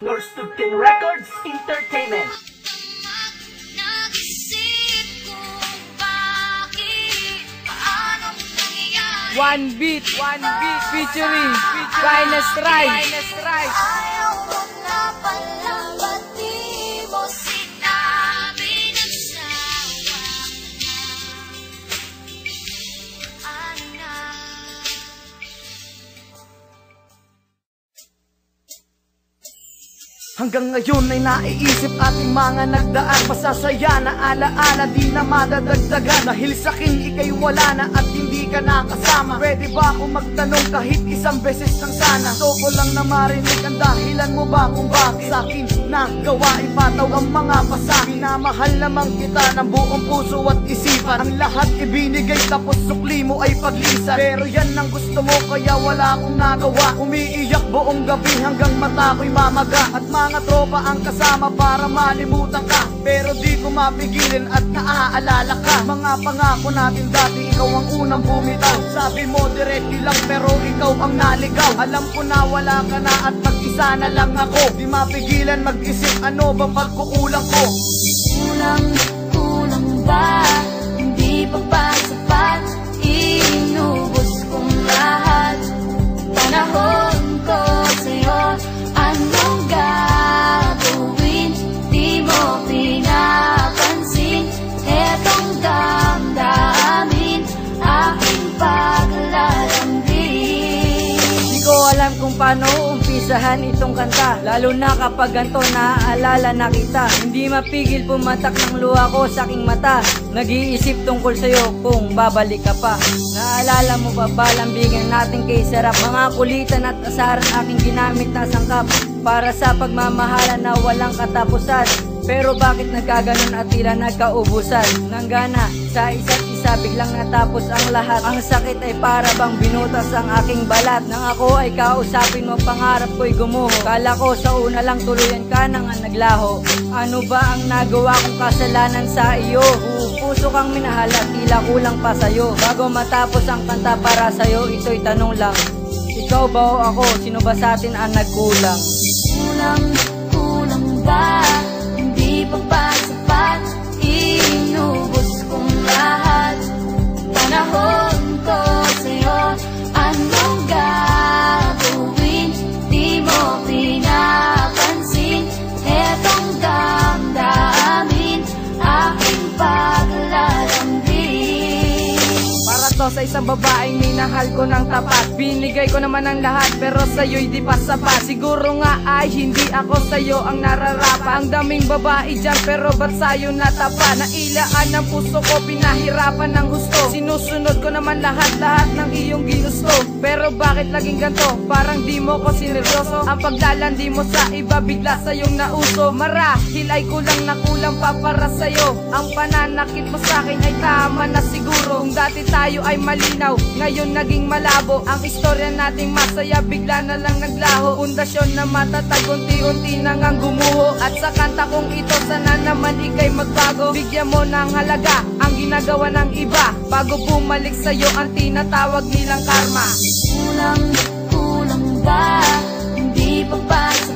Norstubkin Records Entertainment. One beat featuring Finest Rice. Ayaw mo na pala, ba't di mo sinabi nagsawa ka na? Ano na? Hanggang ngayon ay naiisip ating mga nagdaan. Masasaya na alaala, di na madadagdagan. Dahil sa'kin ika'y wala na at hindi ka nakasama. Pwede ba akong magtanong kahit isang beses lang sana? Gusto ko lang na marinig ang dahilan mo ba kung bakit sa'kin nagawa ipataw ang mga pasa. Pinamahal lamang kita ng buong puso at isipan. Ang lahat ibinigay tapos sukli mo ay paglisan. Pero yan ang gusto mo kaya wala akong nagawa. Umiiyak buong gabi hanggang mata ko'y mamaga. At mga tropa ang kasama para malimutan ka. Pero di ko mapigilin at naaalala ka. Mga pangako natin dati, ikaw ang unang bumitaw. Sabi mo diretso lang pero ikaw ang naligaw. Alam ko na wala ka na at mag-isa na lang ako. Di mapigilan mag-isip ano bang pagkukulang ko. Kulang ba? Hindi pa ba sapat? Inubos kong lahat. Panahon ko sa'yo, anong gagawin? Di mo pinapansin etong damdamin, aking paglalambing. Di ko alam kung paano umpisahan itong kanta, lalo na kapag ganito naaalala na kita. Hindi mapigil pumatak ng luha ko sa aking mata. Nag-iisip tungkol sa'yo kung babalik ka pa. Naalala mo ba lambingan natin kay sarap? Mga kulitan at asaran aking ginamit na sangkap para sa pagmamahalan na walang katapusan. Pero bakit nagkaganon at tila nagkaubusan ng gana sa isa't isa, biglang natapos ang lahat. Ang sakit ay para bang binutas ang aking balat. Nang ako ay kausapin mo, pangarap ko'y gumuho. Kala ko sa una lang tuluyan ka nang naglaho. Ano ba ang nagawa kong kasalanan sa iyo? Puso kang minahal at tila kulang pa sa'yo. Bago matapos ang kanta para sa'yo, ito'y tanong lang. Ikaw ba o ako? Sino ba sa atin ang nagkulang? Kulang ba? Hindi pa ba sapat? Inubos kong lahat. Panahon ko sa'yo, anong gagawin? Di mo pinapansin etong damdamin, aking paglalambing. Para to sa isang babaeng minahal ko ng tapat. Binigay ko naman ang lahat pero sa'yo'y di pa sapat. Siguro nga ay hindi ako sa'yo ang nararapa. Ang daming babae dyan pero ba't sa'yo natapa? Nailaan ng puso ko, pinahirapan ng gusto. Sinusunod ko naman lahat ng iyong ginusto. Pero bakit laging ganto? Parang di mo ko sineryoso. Ang paglalandi mo sa iba bigla sa'yong nauso. Marahil ay kulang na kulang pa para sa'yo. Ang pananakit mo sa'kin ay tama na siguro. Kung dati tayo ay malinaw, ngayon naging malabo. Ang istorya nating masaya bigla na lang naglaho. Pundasyon na matatag, unti-unti na ngang gumuho. At sa kanta kong ito sana naman ika'y magbago. Bigyan mo ng halaga ang ginagawa ng iba bago bumalik sa'yo ang tinatawag nilang karma. Kulang ba? Hindi pa ba sapat?